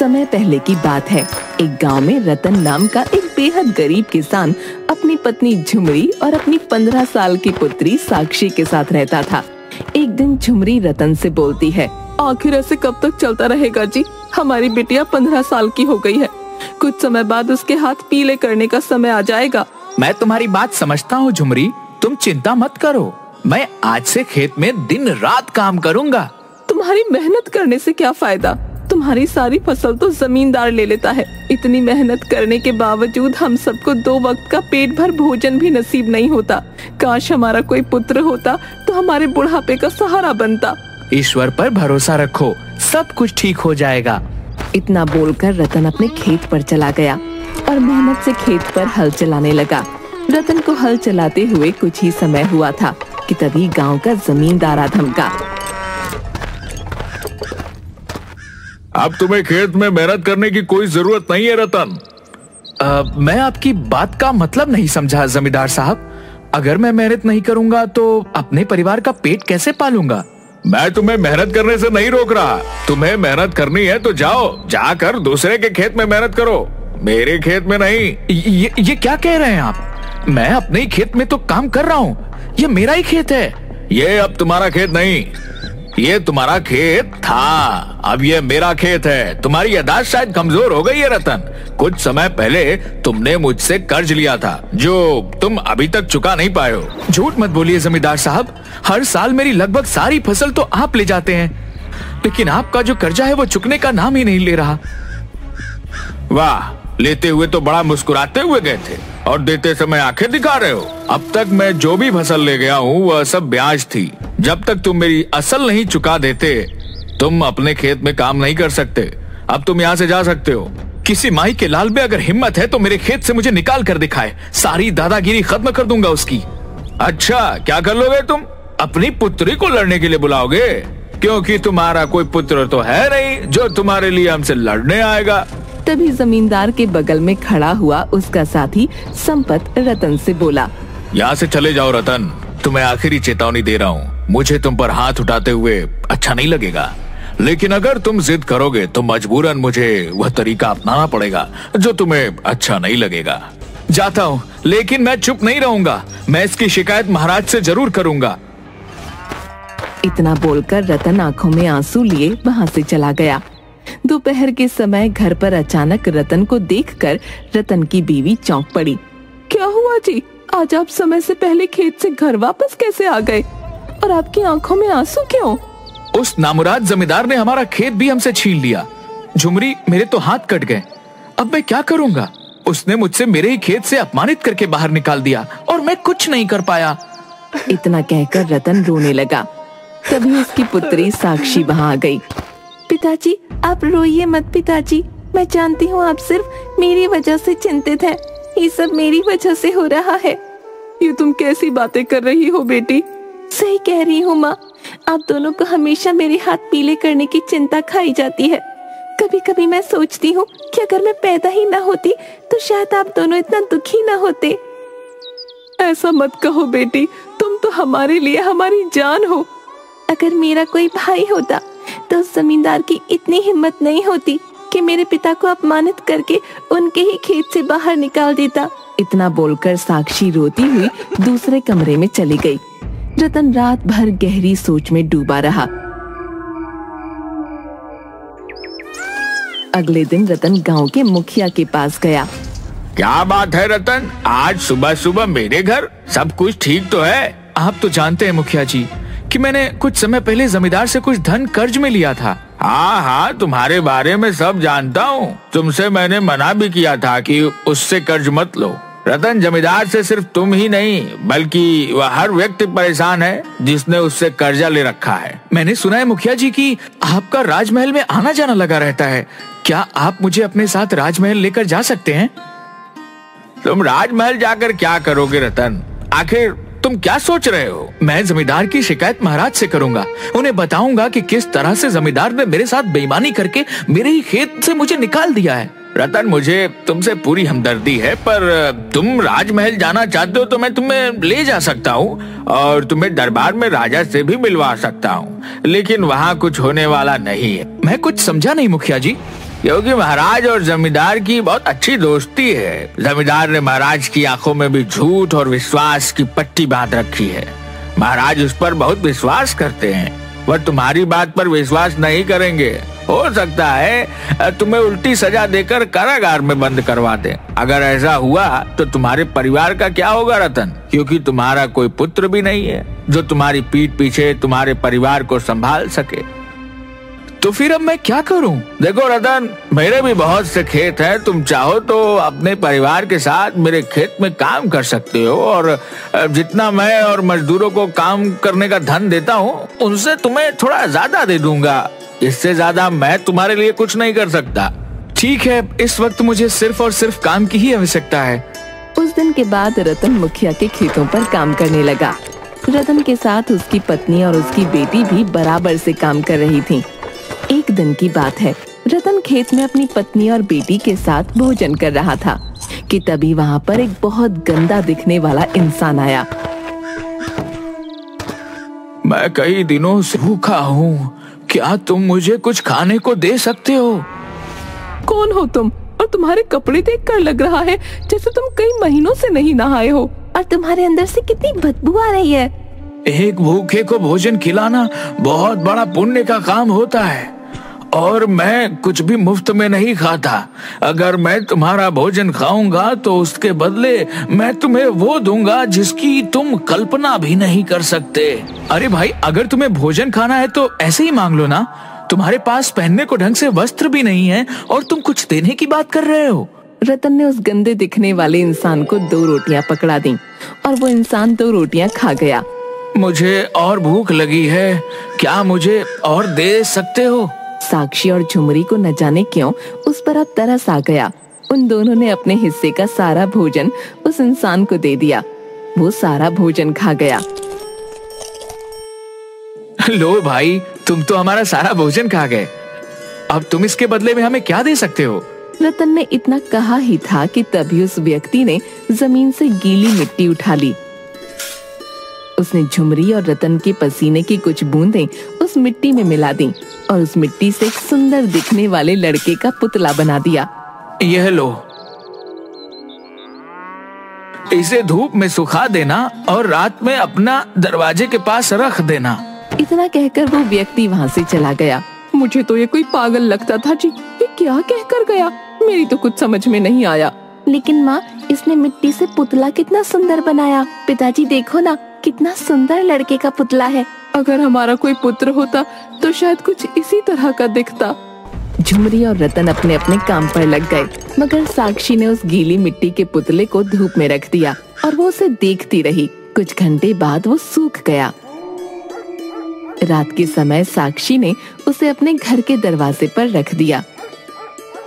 समय पहले की बात है। एक गांव में रतन नाम का एक बेहद गरीब किसान अपनी पत्नी झुमरी और अपनी 15 साल की पुत्री साक्षी के साथ रहता था। एक दिन झुमरी रतन से बोलती है, आखिर ऐसे कब तक चलता रहेगा जी? हमारी बिटिया 15 साल की हो गई है, कुछ समय बाद उसके हाथ पीले करने का समय आ जाएगा। मैं तुम्हारी बात समझता हूँ झुमरी, तुम चिंता मत करो, मैं आज से खेत में दिन रात काम करूँगा। तुम्हारी मेहनत करने से क्या फायदा? तुम्हारी सारी फसल तो जमींदार ले लेता है। इतनी मेहनत करने के बावजूद हम सबको 2 वक्त का पेट भर भोजन भी नसीब नहीं होता। काश हमारा कोई पुत्र होता तो हमारे बुढ़ापे का सहारा बनता। ईश्वर पर भरोसा रखो, सब कुछ ठीक हो जाएगा। इतना बोलकर रतन अपने खेत पर चला गया और मेहनत से खेत पर हल चलाने लगा। रतन को हल चलाते हुए कुछ ही समय हुआ था कि तभी गांव का जमींदार आ धमका। अब तुम्हें खेत में मेहनत करने की कोई जरूरत नहीं है रतन। मैं आपकी बात का मतलब नहीं समझा जमींदार साहब। अगर मैं मेहनत नहीं करूंगा तो अपने परिवार का पेट कैसे पालूंगा? मैं तुम्हें मेहनत करने से नहीं रोक रहा। तुम्हें मेहनत करनी है तो जाओ, जाकर दूसरे के खेत में मेहनत करो, मेरे खेत में नहीं। ये क्या कह रहे हैं आप? मैं अपने ही खेत में तो काम कर रहा हूँ, ये मेरा ही खेत है। ये अब तुम्हारा खेत नहीं, ये तुम्हारा खेत था, अब ये मेरा खेत है। तुम्हारी याददाश्त शायद कमजोर हो गई है रतन। कुछ समय पहले तुमने मुझसे कर्ज लिया था जो तुम अभी तक चुका नहीं पाए हो। झूठ मत बोलिए जमींदार साहब, हर साल मेरी लगभग सारी फसल तो आप ले जाते हैं, लेकिन आपका जो कर्जा है वो चुकने का नाम ही नहीं ले रहा। वाह, लेते हुए तो बड़ा मुस्कुराते हुए गए थे और देते समय आंखें दिखा रहे हो। अब तक मैं जो भी फसल ले गया हूँ वह सब ब्याज थी। जब तक तुम मेरी असल नहीं चुका देते तुम अपने खेत में काम नहीं कर सकते। अब तुम यहाँ से जा सकते हो। किसी माई के लाल में अगर हिम्मत है तो मेरे खेत से मुझे निकाल कर दिखाए, सारी दादागिरी खत्म कर दूंगा उसकी। अच्छा, क्या कर लोगे तुम? अपनी पुत्री को लड़ने के लिए बुलाओगे? क्योंकि तुम्हारा कोई पुत्र तो है नहीं जो तुम्हारे लिए हमसे लड़ने आएगा। तभी जमींदार के बगल में खड़ा हुआ उसका साथी संपत रतन से बोला, यहाँ से चले जाओ रतन, तुम्हें आखिरी चेतावनी दे रहा हूँ। मुझे तुम पर हाथ उठाते हुए अच्छा नहीं लगेगा, लेकिन अगर तुम जिद करोगे तो मजबूरन मुझे वह तरीका अपनाना पड़ेगा जो तुम्हें अच्छा नहीं लगेगा। जाता हूँ, लेकिन मैं चुप नहीं रहूंगा, मैं इसकी शिकायत महाराज से जरूर करूंगा। इतना बोलकर रतन आंखों में आंसू लिए वहाँ से चला गया। दोपहर के समय घर पर अचानक रतन को देखकर रतन की बीवी चौंक पड़ी। क्या हुआ जी? आज आप समय से पहले खेत से घर वापस कैसे आ गए और आपकी आंखों में आंसू क्यों? उस नामुराद जमींदार ने हमारा खेत भी हमसे छीन लिया। झुमरी, मेरे तो हाथ कट गए, अब मैं क्या करूंगा? उसने मुझसे मेरे ही खेत से अपमानित करके बाहर निकाल दिया और मैं कुछ नहीं कर पाया। इतना कहकर रतन रोने लगा। तभी उसकी पुत्री साक्षी वहाँ आ गई। पिताजी, आप रोइए मत पिताजी, मैं जानती हूँ आप सिर्फ मेरी वजह से चिंतित हैं। ये सब मेरी वजह से हो रहा है। ये तुम कैसी बातें कर रही हो बेटी? सही कह रही हूँ माँ, आप दोनों को हमेशा मेरे हाथ पीले करने की चिंता खाई जाती है। कभी कभी मैं सोचती हूँ कि अगर मैं पैदा ही ना होती तो शायद आप दोनों इतना दुखी ना होते। ऐसा मत कहो बेटी, तुम तो हमारे लिए हमारी जान हो। अगर मेरा कोई भाई होता तो उस जमींदार की इतनी हिम्मत नहीं होती कि मेरे पिता को अपमानित करके उनके ही खेत से बाहर निकाल देता। इतना बोलकर साक्षी रोती हुई दूसरे कमरे में चली गई। रतन रात भर गहरी सोच में डूबा रहा। अगले दिन रतन गांव के मुखिया के पास गया। क्या बात है रतन, आज सुबह सुबह मेरे घर? सब कुछ ठीक तो है? आप तो जानते हैं मुखिया जी कि मैंने कुछ समय पहले जमींदार से कुछ धन कर्ज में लिया था। हाँ हाँ, तुम्हारे बारे में सब जानता हूँ। तुमसे मैंने मना भी किया था कि उससे कर्ज मत लो। रतन, जमींदार से सिर्फ तुम ही नहीं बल्कि वह हर व्यक्ति परेशान है जिसने उससे कर्जा ले रखा है। मैंने सुना है मुखिया जी कि आपका राजमहल में आना जाना लगा रहता है। क्या आप मुझे अपने साथ राजमहल लेकर जा सकते हैं? तुम राजमहल जाकर क्या करोगे रतन? आखिर तुम क्या सोच रहे हो? मैं जमींदार की शिकायत महाराज से करूंगा। उन्हें बताऊंगा कि किस तरह से जमींदार ने मेरे साथ बेईमानी करके मेरे ही खेत से मुझे निकाल दिया है। रतन, मुझे तुमसे पूरी हमदर्दी है, पर तुम राजमहल जाना चाहते हो तो मैं तुम्हें ले जा सकता हूँ और तुम्हें दरबार में राजा से भी मिलवा सकता हूँ, लेकिन वहाँ कुछ होने वाला नहीं है। मैं कुछ समझा नहीं मुखिया जी। क्योंकि महाराज और जमींदार की बहुत अच्छी दोस्ती है। जमींदार ने महाराज की आंखों में भी झूठ और विश्वास की पट्टी बांध रखी है। महाराज उस पर बहुत विश्वास करते हैं, वह तुम्हारी बात पर विश्वास नहीं करेंगे। हो सकता है तुम्हें उल्टी सजा देकर कारागार में बंद करवा दें। अगर ऐसा हुआ तो तुम्हारे परिवार का क्या होगा रतन? क्योंकि तुम्हारा कोई पुत्र भी नहीं है जो तुम्हारी पीठ पीछे तुम्हारे परिवार को संभाल सके। तो फिर अब मैं क्या करूं? देखो रतन, मेरे भी बहुत से खेत हैं। तुम चाहो तो अपने परिवार के साथ मेरे खेत में काम कर सकते हो, और जितना मैं और मजदूरों को काम करने का धन देता हूँ उनसे तुम्हें थोड़ा ज्यादा दे दूंगा। इससे ज्यादा मैं तुम्हारे लिए कुछ नहीं कर सकता। ठीक है, इस वक्त मुझे सिर्फ और सिर्फ काम की ही आवश्यकता है। उस दिन के बाद रतन मुखिया के खेतों पर काम करने लगा। रतन के साथ उसकी पत्नी और उसकी बेटी भी बराबर से काम कर रही थीं। एक दिन की बात है, रतन खेत में अपनी पत्नी और बेटी के साथ भोजन कर रहा था कि तभी वहाँ पर एक बहुत गंदा दिखने वाला इंसान आया। मैं कई दिनों से भूखा हूँ, क्या तुम मुझे कुछ खाने को दे सकते हो? कौन हो तुम? और तुम्हारे कपड़े देखकर लग रहा है जैसे तुम कई महीनों से नहीं नहाए हो, और तुम्हारे अंदर से कितनी बदबू आ रही है। एक भूखे को भोजन खिलाना बहुत बड़ा पुण्य का काम होता है, और मैं कुछ भी मुफ्त में नहीं खाता। अगर मैं तुम्हारा भोजन खाऊंगा तो उसके बदले मैं तुम्हें वो दूंगा जिसकी तुम कल्पना भी नहीं कर सकते। अरे भाई, अगर तुम्हें भोजन खाना है तो ऐसे ही मांग लो ना। तुम्हारे पास पहनने को ढंग से वस्त्र भी नहीं है और तुम कुछ देने की बात कर रहे हो। रतन ने उस गंदे दिखने वाले इंसान को 2 रोटियां पकड़ा दी और वो इंसान 2 रोटियां खा गया। मुझे और भूख लगी है, क्या मुझे और दे सकते हो? साक्षी और झुमरी को न जाने क्यों उस पर अब तरस आ गया। उन दोनों ने अपने हिस्से का सारा भोजन उस इंसान को दे दिया। वो सारा भोजन खा गया। लो भाई, तुम तो हमारा सारा भोजन खा गए। अब तुम इसके बदले में हमें क्या दे सकते हो? रतन ने इतना कहा ही था कि तभी उस व्यक्ति ने जमीन से गीली मिट्टी उठा ली। उसने झुमरी और रतन के पसीने की कुछ बूंदें उस मिट्टी में मिला दी और उस मिट्टी से एक सुंदर दिखने वाले लड़के का पुतला बना दिया। यह लो, इसे धूप में सुखा देना और रात में अपना दरवाजे के पास रख देना। इतना कहकर वो व्यक्ति वहाँ से चला गया। मुझे तो ये कोई पागल लगता था जी। ये क्या कहकर गया? मेरी तो कुछ समझ में नहीं आया। लेकिन माँ, इसने मिट्टी से पुतला कितना सुंदर बनाया। पिताजी देखो ना, कितना सुंदर लड़के का पुतला है। अगर हमारा कोई पुत्र होता तो शायद कुछ इसी तरह का दिखता। झुमरी और रतन अपने अपने काम पर लग गए, मगर साक्षी ने उस गीली मिट्टी के पुतले को धूप में रख दिया और वो उसे देखती रही। कुछ घंटे बाद वो सूख गया। रात के समय साक्षी ने उसे अपने घर के दरवाजे पर रख दिया।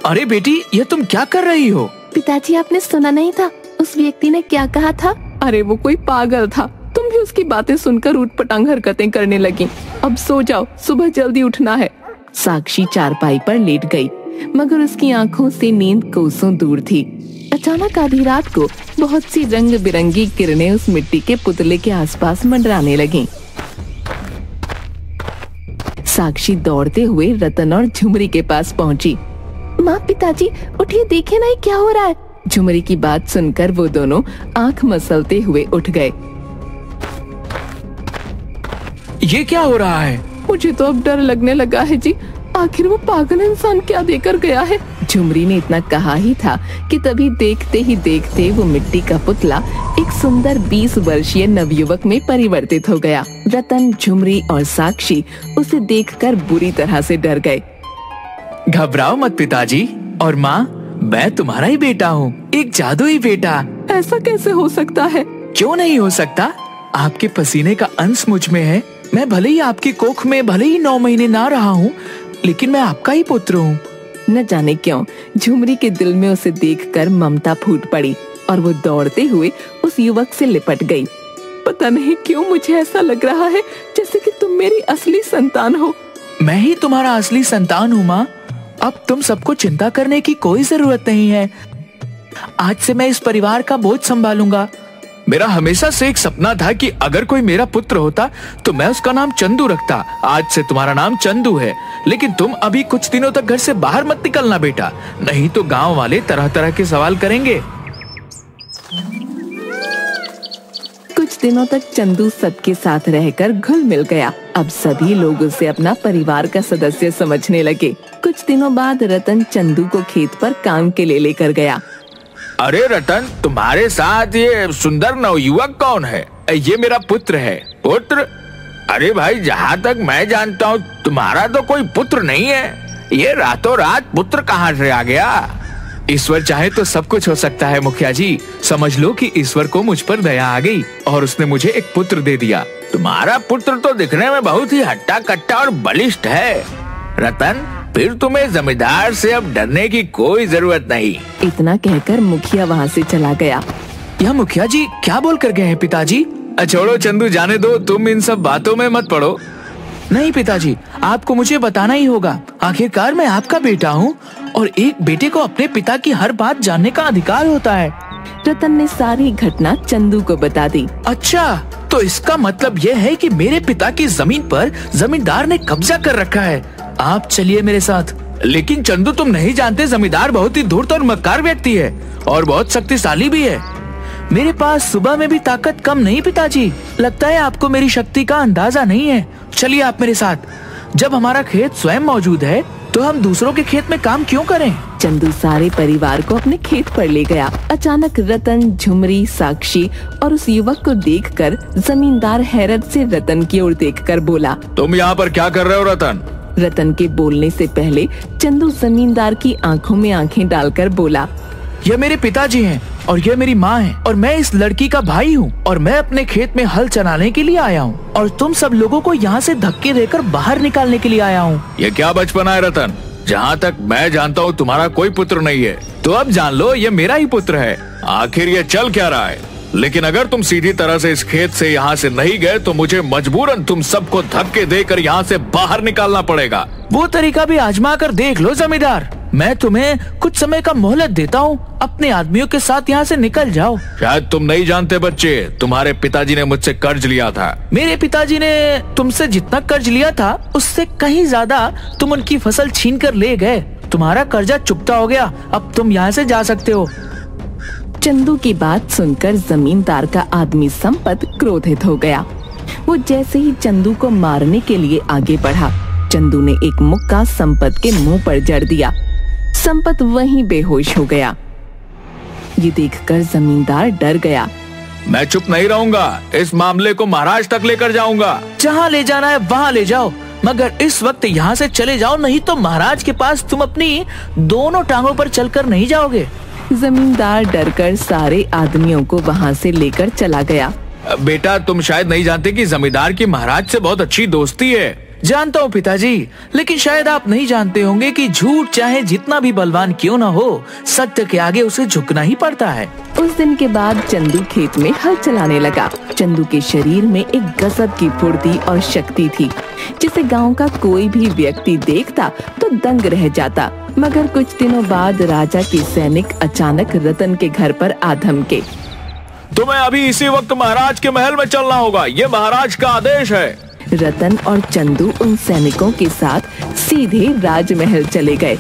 अरे बेटी, ये तुम क्या कर रही हो? पिताजी, आपने सुना नहीं था उस व्यक्ति ने क्या कहा था? अरे वो कोई पागल था। तुम भी उसकी बातें सुनकर ऊटपटांग हरकतें करने लगी। अब सो जाओ, सुबह जल्दी उठना है। साक्षी चारपाई पर लेट गई, मगर उसकी आंखों से नींद कोसों दूर थी। अचानक आधी रात को बहुत सी रंग बिरंगी किरणें उस मिट्टी के पुतले के आसपास मंडराने लगीं। साक्षी दौड़ते हुए रतन और झुमरी के पास पहुंची। माँ, पिताजी उठिए, देखे ना ये क्या हो रहा है। झुमरी की बात सुनकर वो दोनों आंख मसलते हुए उठ गए। ये क्या हो रहा है? मुझे तो अब डर लगने लगा है जी। आखिर वो पागल इंसान क्या देकर गया है? झुमरी ने इतना कहा ही था कि तभी देखते ही देखते वो मिट्टी का पुतला एक सुंदर 20 वर्षीय नवयुवक में परिवर्तित हो गया। रतन, झुमरी और साक्षी उसे देखकर बुरी तरह से डर गए। घबराओ मत पिताजी और माँ, मैं तुम्हारा ही बेटा हूँ, एक जादुई बेटा। ऐसा कैसे हो सकता है? क्यों नहीं हो सकता? आपके पसीने का अंश मुझ में है। मैं भले ही आपकी कोख में भले ही 9 महीने ना रहा हूँ, लेकिन मैं आपका ही पुत्र हूँ। न जाने क्यों झुमरी के दिल में उसे देखकर ममता फूट पड़ी और वो दौड़ते हुए उस युवक से लिपट गई। पता नहीं क्यों मुझे ऐसा लग रहा है जैसे कि तुम मेरी असली संतान हो। मैं ही तुम्हारा असली संतान हूँ माँ। अब तुम सबको चिंता करने की कोई जरूरत नहीं है। आज से मैं इस परिवार का बोझ संभालूंगा। मेरा हमेशा से एक सपना था कि अगर कोई मेरा पुत्र होता तो मैं उसका नाम चंदू रखता। आज से तुम्हारा नाम चंदू है, लेकिन तुम अभी कुछ दिनों तक घर से बाहर मत निकलना बेटा, नहीं तो गांव वाले तरह तरह के सवाल करेंगे। कुछ दिनों तक चंदू सबके साथ रहकर घुल मिल गया। अब सभी लोग उसे अपना परिवार का सदस्य समझने लगे। कुछ दिनों बाद रतन चंदू को खेत पर काम के लिए लेकर गया। अरे रतन, तुम्हारे साथ ये सुंदर नवयुवक कौन है? ये मेरा पुत्र है। पुत्र? अरे भाई, जहाँ तक मैं जानता हूँ तुम्हारा तो कोई पुत्र नहीं है। ये रातों रात पुत्र कहाँ से आ गया? ईश्वर चाहे तो सब कुछ हो सकता है मुखिया जी। समझ लो कि ईश्वर को मुझ पर दया आ गई और उसने मुझे एक पुत्र दे दिया। तुम्हारा पुत्र तो दिखने में बहुत ही हट्टा कट्टा और बलिष्ठ है। रतन, फिर तुम्हें जमींदार से अब डरने की कोई जरूरत नहीं। इतना कहकर मुखिया वहाँ से चला गया। यह मुखिया जी क्या बोल कर गए हैं पिताजी? छोड़ो चंदू, जाने दो, तुम इन सब बातों में मत पड़ो। नहीं पिताजी, आपको मुझे बताना ही होगा। आखिरकार मैं आपका बेटा हूँ और एक बेटे को अपने पिता की हर बात जानने का अधिकार होता है। रतन ने सारी घटना चंदू को बता दी। अच्छा, तो इसका मतलब यह है कि मेरे पिता की जमीन पर जमींदार ने कब्जा कर रखा है। आप चलिए मेरे साथ। लेकिन चंदू, तुम नहीं जानते जमींदार बहुत ही धूर्त और मक्कार व्यक्ति है और बहुत शक्तिशाली भी है। मेरे पास सुबह में भी ताकत कम नहीं पिताजी। लगता है आपको मेरी शक्ति का अंदाजा नहीं है। चलिए आप मेरे साथ। जब हमारा खेत स्वयं मौजूद है तो हम दूसरों के खेत में काम क्यों करें? चंदू सारे परिवार को अपने खेत पर ले गया। अचानक रतन, झुमरी, साक्षी और उस युवक को देखकर जमींदार हैरत से रतन की ओर देखकर बोला, तुम यहाँ पर क्या कर रहे हो रतन? रतन के बोलने से पहले चंदू जमींदार की आंखों में आंखें डालकर बोला, यह मेरे पिताजी हैं और यह मेरी माँ है और मैं इस लड़की का भाई हूँ और मैं अपने खेत में हल चलाने के लिए आया हूँ और तुम सब लोगों को यहाँ से धक्के देकर बाहर निकालने के लिए आया हूँ। ये क्या बचपना है रतन? जहाँ तक मैं जानता हूँ तुम्हारा कोई पुत्र नहीं है। तो अब जान लो, ये मेरा ही पुत्र है। आखिर ये चल क्या रहा है? लेकिन अगर तुम सीधी तरह से इस खेत से यहाँ से नहीं गए तो मुझे मजबूरन तुम सबको धक्के देकर यहाँ से बाहर निकालना पड़ेगा। वो तरीका भी आजमा कर देख लो जमींदार। मैं तुम्हें कुछ समय का मोहलत देता हूँ। अपने आदमियों के साथ यहाँ से निकल जाओ। शायद तुम नहीं जानते बच्चे, तुम्हारे पिताजी ने मुझसे कर्ज लिया था। मेरे पिताजी ने तुमसे जितना कर्ज लिया था उससे कहीं ज्यादा तुम उनकी फसल छीन कर ले गए। तुम्हारा कर्जा चुकता हो गया। अब तुम यहाँ से जा सकते हो। चंदू की बात सुनकर जमींदार का आदमी संपत क्रोधित हो गया। वो जैसे ही चंदू को मारने के लिए आगे बढ़ा, चंदू ने एक मुक्का संपत के मुंह पर जड़ दिया। संपत वहीं बेहोश हो गया। ये देखकर जमींदार डर गया। मैं चुप नहीं रहूंगा, इस मामले को महाराज तक लेकर जाऊंगा। जहाँ ले जाना है वहाँ ले जाओ, मगर इस वक्त यहाँ से चले जाओ, नहीं तो महाराज के पास तुम अपनी दोनों टांगों पर चलकर नहीं जाओगे। जमींदार डरकर सारे आदमियों को वहाँ से लेकर चला गया। बेटा, तुम शायद नहीं जानते कि जमींदार की महाराज से बहुत अच्छी दोस्ती है। जानता हूँ पिताजी, लेकिन शायद आप नहीं जानते होंगे कि झूठ चाहे जितना भी बलवान क्यों न हो, सत्य के आगे उसे झुकना ही पड़ता है। उस दिन के बाद चंदू खेत में हल चलाने लगा। चंदू के शरीर में एक गजब की फुर्ती और शक्ति थी, जिसे गांव का कोई भी व्यक्ति देखता तो दंग रह जाता। मगर कुछ दिनों बाद राजा के सैनिक अचानक रतन के घर पर आ धमके। तुम्हें अभी इसी वक्त महाराज के महल में चलना होगा, ये महाराज का आदेश है। रतन और चंदू उन सैनिकों के साथ सीधे राजमहल चले गए।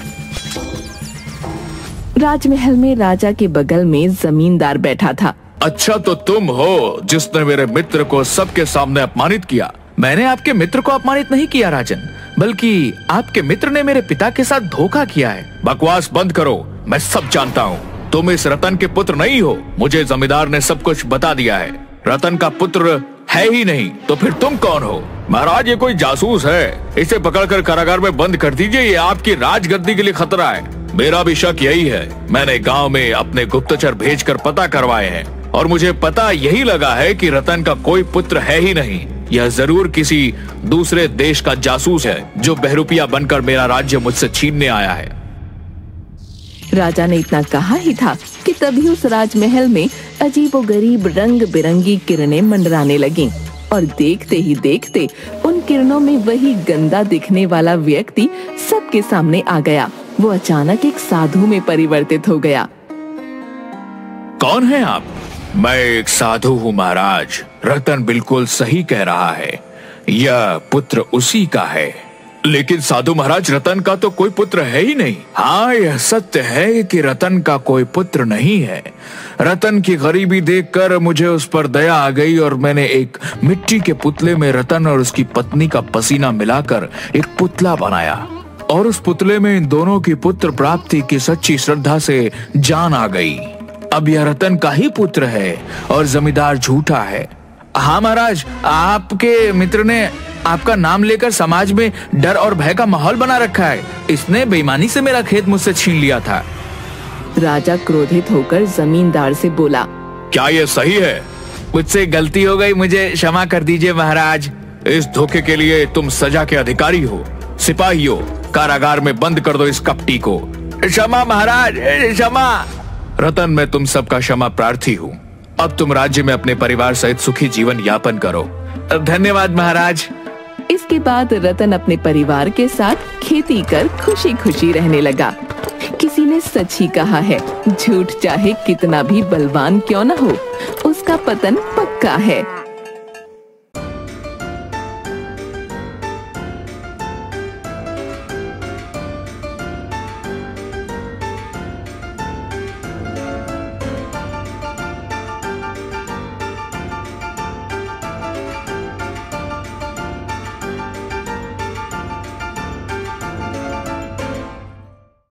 राजमहल में राजा के बगल में जमींदार बैठा था। अच्छा, तो तुम हो जिसने मेरे मित्र को सबके सामने अपमानित किया। मैंने आपके मित्र को अपमानित नहीं किया राजन, बल्कि आपके मित्र ने मेरे पिता के साथ धोखा किया है। बकवास बंद करो, मैं सब जानता हूँ। तुम इस रतन के पुत्र नहीं हो, मुझे जमींदार ने सब कुछ बता दिया है। रतन का पुत्र है ही नहीं, तो फिर तुम कौन हो? महाराज, ये कोई जासूस है, इसे पकड़कर कारागार में बंद कर दीजिए। ये आपकी राजगद्दी के लिए खतरा है। मेरा भी शक यही है। मैंने गांव में अपने गुप्तचर भेजकर पता करवाए हैं और मुझे पता यही लगा है कि रतन का कोई पुत्र है ही नहीं। यह जरूर किसी दूसरे देश का जासूस है जो बहरूपिया बनकर मेरा राज्य मुझसे छीनने आया है। राजा ने इतना कहा ही था कि तभी उस राजमहल में अजीबोगरीब रंग बिरंगी किरणें मंडराने लगीं और देखते ही देखते उन किरणों में वही गंदा दिखने वाला व्यक्ति सबके सामने आ गया। वो अचानक एक साधु में परिवर्तित हो गया। कौन है आप? मैं एक साधु हूँ महाराज। रतन बिल्कुल सही कह रहा है, यह पुत्र उसी का है। लेकिन साधु महाराज, रतन का तो कोई पुत्र है ही नहीं। हाँ, यह सत्य है कि रतन का कोई पुत्र नहीं है। रतन की गरीबी देखकर मुझे उस पर दया आ गई और मैंने एक मिट्टी के पुतले में रतन और उसकी पत्नी का पसीना मिलाकर एक पुतला बनाया और उस पुतले में इन दोनों की पुत्र प्राप्ति की सच्ची श्रद्धा से जान आ गई। अब यह रतन का ही पुत्र है और जमींदार झूठा है। हाँ महाराज, आपके मित्र ने आपका नाम लेकर समाज में डर और भय का माहौल बना रखा है। इसने बेईमानी से मेरा खेत मुझसे छीन लिया था। राजा क्रोधित होकर जमींदार से बोला, क्या यह सही है? मुझसे गलती हो गई, मुझे क्षमा कर दीजिए महाराज। इस धोखे के लिए तुम सजा के अधिकारी हो। सिपाहियों, कारागार में बंद कर दो इस कपटी को। क्षमा महाराज, क्षमा। रतन, मैं तुम सबका क्षमा प्रार्थी हूँ। अब तुम राज्य में अपने परिवार सहित सुखी जीवन यापन करो। धन्यवाद महाराज। इसके बाद रतन अपने परिवार के साथ खेती कर खुशी खुशी रहने लगा। किसी ने सच ही कहा है, झूठ चाहे कितना भी बलवान क्यों न हो, उसका पतन पक्का है।